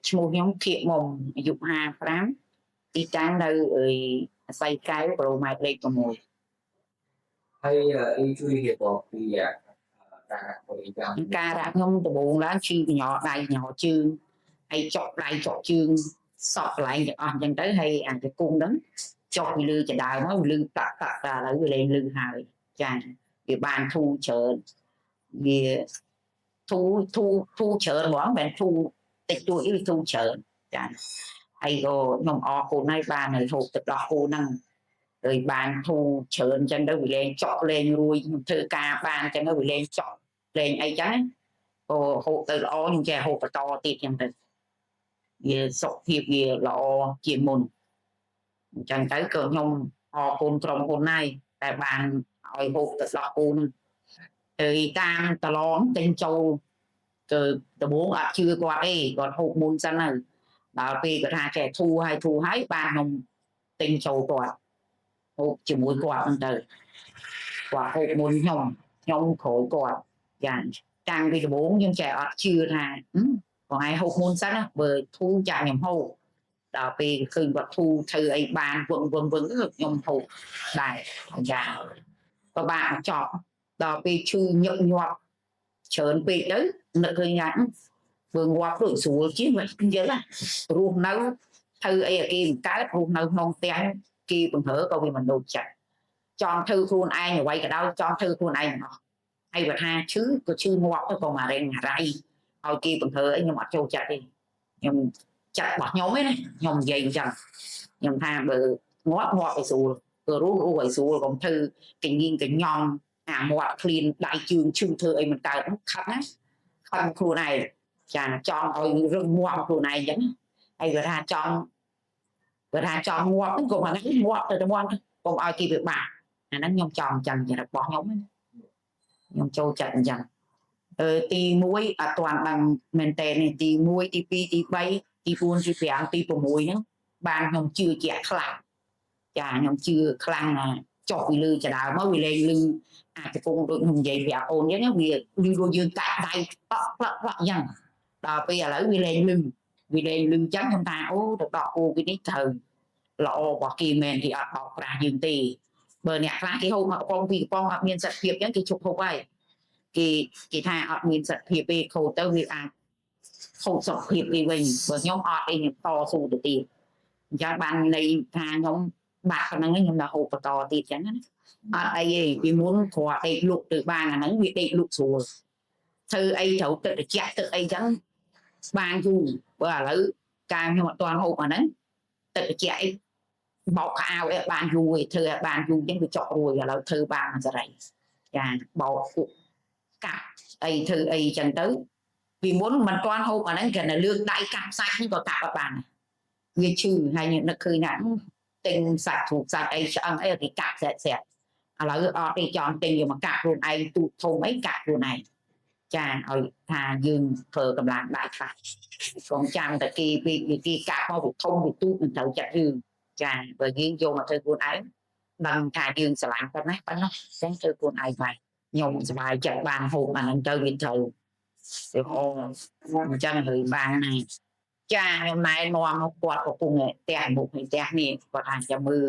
ឈ្មោះខ្ញុំភៀកមុំអាយុ55ទីតាំងនៅស័យកែវប្រូម៉ែត្រលេខ6ហើយជួយរៀបរាប់ពីការបរិយាការដាក់ខ្ញុំដំបូងឡើងឈឺកញ្ញោដៃកញ្ញោជើងហើយចុកដៃចុកជើងសក់កន្លែងទាំងអស់អញ្ចឹងទៅហើយអាចគុំហ្នឹងចុកពីលើចដើមមកលឺតាក់តាក់តែឥឡូវវាលែងលឺហើយចាវាបានធូរច្រើនវាធូរច្រើនហ្មងមិនធូរតិចតួចវាធូរច្រើនចាហើយក៏ខ្ញុំអរគុណហើយបានហូបទឹកដោះគោហ្នឹងហើយបានធូរច្រើនអញ្ចឹងទៅវាលែងចក់លែងរួយខ្ញុំធ្វើការបានអញ្ចឹងទៅវាលែងចក់លែងអីចឹងក៏ហូបទៅល្អខ្ញុំចេះហូបបន្តទៀតចឹងទៅវាសុខភាពវាល្អជាងមុនអញ្ចឹងទៅក៏ខ្ញុំអរគុណក្រុមហ៊ុនហើយតែបានឲ្យហូបទឹកដោះគោហ្នឹងហើយតាមតឡងទិញចូលគឺដំបូងអត់ជឿគាត់ទេគាត់ហូបមុនសិនទៅដល់ពេលគាត់ថាចេះធូរហើយបានខ្ញុំទិញចូលគាត់ហូបជាមួយគាត់ហ្នឹងទៅគាត់ហូបមុនខ្ញុំក្រោយគាត់យ៉ាងតាំងពីដំបូងខ្ញុំចេះអត់ជឿថាបងឯងហូបមុនសិនណាបើធូរចាខ្ញុំហូបដល់ពេលឃើញគាត់ធូរធ្វើអីបានវឹងខ្ញុំហូបដែរចាក៏បានចប់ដល់ពេលឈឺញឹកញាប់ច្រើនពេកទៅនឹកឃើញថាបើងាប់ដូចស្រួលជាងមិនយល់រស់នៅធ្វើអីឲ្យគេមិនកើតរស់នៅក្នុងផ្ទះគេបង្ហើក៏វាមិនដូចចិត្តចង់ធ្វើខ្លួនឯងអ្វីក៏ដោយចង់ធ្វើខ្លួនឯងទាំងអស់ហើយបើថាឈឺក៏ឈឺងាប់ទៅក៏មករែងរៃឲ្យគេបង្ហើអីខ្ញុំអត់ចូលចិត្តទេខ្ញុំចិត្តរបស់ខ្ញុំឯណាខ្ញុំនិយាយអញ្ចឹងខ្ញុំថាបើងាប់ឲ្យស្រួលបើរស់ឲ្យស្រួលកុំធ្វើកញៀងកញ្ញង់អាមាត់ឃ្លានដៃជើងឈឺធ្វើអីមិនកើតខឹងណាខឹងខ្លួនឯងចាចង់ឲ្យរឹងមាំខ្លួនឯងអញ្ចឹងហើយបើថាចង់ងាប់ហ្នឹងក៏មិនងាប់ទៅតែមាត់កុំឲ្យគេពិបាកអាហ្នឹងខ្ញុំចង់អញ្ចឹងចរិតរបស់ខ្ញុំខ្ញុំចូលចិត្តអញ្ចឹងទី1អត់ទាន់ដឹងមែនតើទី1ទី2ទី3ទី4ទី5ទី6ហ្នឹងបានខ្ញុំជឿជាក់ខ្លាំងចាខ្ញុំជឿខ្លាំងណាចុះពីលើចដើមមកវាលែងលឺអាចកំពុងដូចខ្ញុំនិយាយប្រាប់អូនអញ្ចឹងវាលឺដូចយើងកាត់ដៃផ្លាក់អញ្ចឹងដល់ពេលឥឡូវវាលែងលឺអញ្ចឹងខ្ញុំថាអូទៅដកគោពីនេះត្រូវល្អរបស់គេមែនគេអត់បោកប្រាស់យើងទេបើអ្នកខ្លះគេហូបមកកំប៉ុងពីកំប៉ុងអត់មានសិទ្ធិភាពអញ្ចឹងគេជប់ហូបហើយគេថាអត់មានសិទ្ធិភាពទេខូចទៅវាអាចខូចសុខភាពគេវិញបើខ្ញុំអត់អីខ្ញុំតស៊ូទៅទៀតអញ្ចឹងបានន័យថាខ្ញុំបាក់ប៉ុណ្្នឹងខ្ញុំដល់ហូបបន្តទៀតអញ្ចឹងណាអត់អីទេពីមុនគ្រាន់ដេកលក់ទៅបានអាហ្នឹងវាដេកលក់ស្រួលធ្វើអីត្រូវទឹកត្រជាក់ទឹកអីចឹងបានយូរបើឥឡូវការខ្ញុំអត់ទាន់ហូបអាហ្នឹងទឹកត្រជាក់អីបោកខោអីបានយូរឯងធ្វើឲ្យបានយូរចឹងវាចក់រួយឥឡូវធ្វើបានមួយសេរីចាបោកពួកកាប់អីធ្វើអីចឹងទៅពីមុនមិនទាន់ហូបអាហ្នឹងគេនៅលើកដៃកាប់សាច់ហ្នឹងក៏កាប់អត់បានវាឈឺហើយនឹកឃើញថាទិញសាច់ជ្រូកសាច់អីឆ្អឹងអីគេកាប់ស្រាក់ឥឡូវអត់ទេចង់ទិញយកមកកាប់ខ្លួនឯងទូធំអីកាប់ខ្លួនឯងចាឲ្យថាយើងធ្វើកម្លាំងដៃខ្លះកុំចាំតែគេកាប់មកវាធំវាទូមិនត្រូវចិត្តយើងចាបើយើងយកមកធ្វើខ្លួនឯងដឹងថាយើងស្រឡាញ់ប៉ុណ្ណាចឹងធ្វើខ្លួនឯងបានខ្ញុំសប្បាយចិត្តបានហូបអាហ្នឹងទៅវាត្រូវទៅហូបអញ្ចឹងហើយបានហើយចាខ្ញុំណែនាំគាត់កំពុងផ្ទះមុខផ្ទះនេះគាត់ថាចាំមើល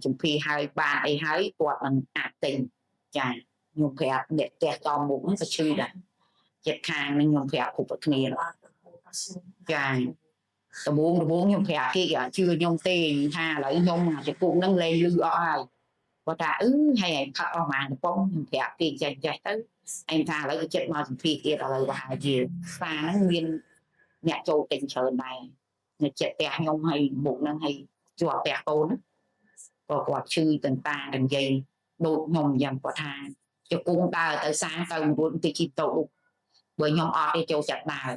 ជំភាឲ្យបានអីហើយគាត់នឹងអាចទិញចាខ្ញុំប្រាប់អ្នកផ្ទះតមុខហ្នឹងក៏ឈឺដែរចិត្តខាងនឹងខ្ញុំប្រាប់គ្រប់គ្នាចាដំបូងខ្ញុំប្រាប់គេគេអត់ជឿខ្ញុំទេថាឥឡូវខ្ញុំអាចពុកហ្នឹងលែងលឺអស់ហើយគាត់ថាហើយឯងផឹកអស់ម៉ានកំប៉ុងខ្ញុំប្រាប់គេចេះទៅឯងថាឥឡូវគេចិត្តមកជំភាទៀតឥឡូវប្រហែលជាផ្សារហ្នឹងមានអ្នកចូលទិញច្រើនដែរនៅចិត្តផ្ទះខ្ញុំឲ្យមុខហ្នឹងឲ្យជាប់ផ្ទះកូនក៏គាត់ឈឺទាំងតាទាំងយាយដូចខ្ញុំយ៉ាងគាត់ថាជង្គង់ដើរទៅសាងទៅ9ទីជីតោបើខ្ញុំអត់ទេចូលចិត្តដើរ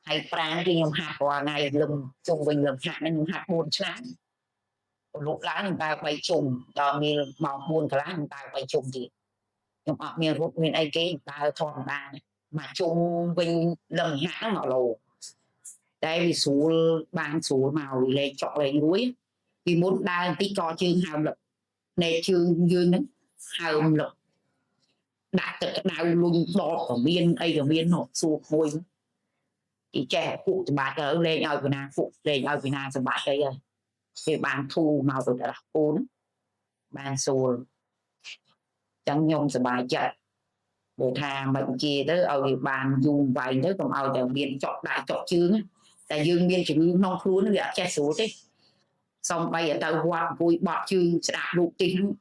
ហើយប្រាណគឺខ្ញុំហាត់រាល់ថ្ងៃលឹមជុំវិញលឹមហាត់ហ្នឹងខ្ញុំហាត់4ឆ្នាំលុកឡើងខ្ញុំដើរ3ជុំដល់មានម៉ោង4កន្លះខ្ញុំដើរ3ជុំទៀតខ្ញុំអត់មានរត់មានអីគេដើរធម្មតាមកជុំវិញលឹមហាត់ហ្នឹង1គីឡូតែវាស្រួលបានស្រួលមកលេងចក់លេងរួយពីមុនដើរបន្តិចក៏ជើងហើមលឹកណែជើងយើងហ្នឹងហើមលឹកដាក់ទឹកក្តៅលុញដកក៏មានអីក៏មាននោះសួរមួយ chị trẻ phụ thì bà trở lên ở Việt Nam phụ lên ở Việt Nam rồi bà đây rồi thì bàn thu màu rồi là ốn bàn xù chẳng nhung rồi bà chạy bộ thang bệnh chia tới ở bàn dùng vài tới còn ở đầu miền chọn đại chọn chương tại dương miền chỉ nông luôn nó bị che số thế xong bây giờ tao qua vui bọt chương sẽ đạt đủ tính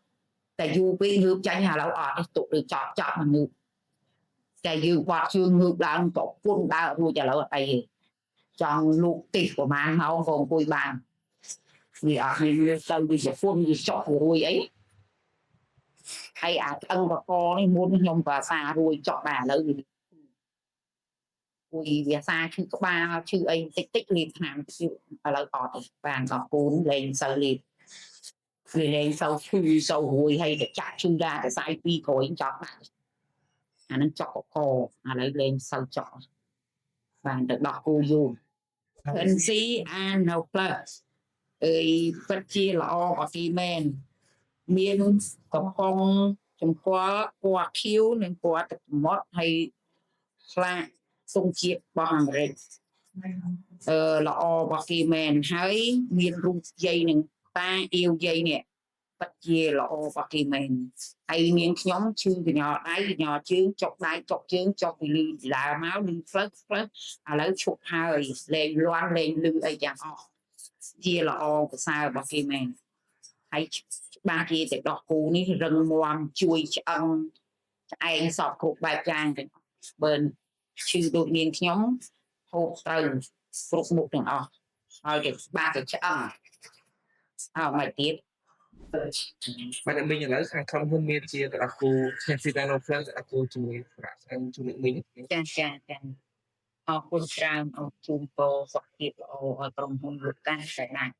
tại dù bên nước tranh hà lâu ở tụ được chọn chọn mà ngược tại dù bọt chương ngược là có quân đã vui trả lâu tại trong lục tịch của man máu gồm vui bàn vì ở mình tao đi sẽ phun gì chọn của vui ấy hay ân và co này muốn nhom và xa rồi chọn bà lợi vì xa chứ có ba chứ ấy tích tích liền hàng chịu ở lợi ọt vàng có cuốn lên sơ liền lên sau phi sau hồi hay để chặt chân ra để sai pi có anh chọn bạn nó chọn co lấy lên sau chọn vàng được đọc cô dùng thân sĩ an no plus ơi phát chia là o ở kỳ men miên có phong trong qua khiếu nên qua tập mót hay là sung chiết bằng rệt là bạc kỳ mền hãy miên rung dây nè ta yêu dây nè bắt chia là bạc kỳ mền hay miên nhóm chương thì nhỏ đáy nhỏ chương chọc đáy chọc chương chọc lì là máu đi phớt phớt lấy chụp hơi lên loan lên lư ấy chẳng chia là của sao bạc kỳ mền hay ba kia thì đọc cú ní rừng ngoan chui ăn anh sọt cục bài trang bên chứ đột nhiên nhóm hộp từ phục một đường rồi được ba cái chợ mày tiếp Bạn mình là hàng không hơn miền chia là cô Sensitano Plus là cô chui anh chui mình chan chan chan quân trang chung po sọc kịp ở trong hông lực ta sẽ này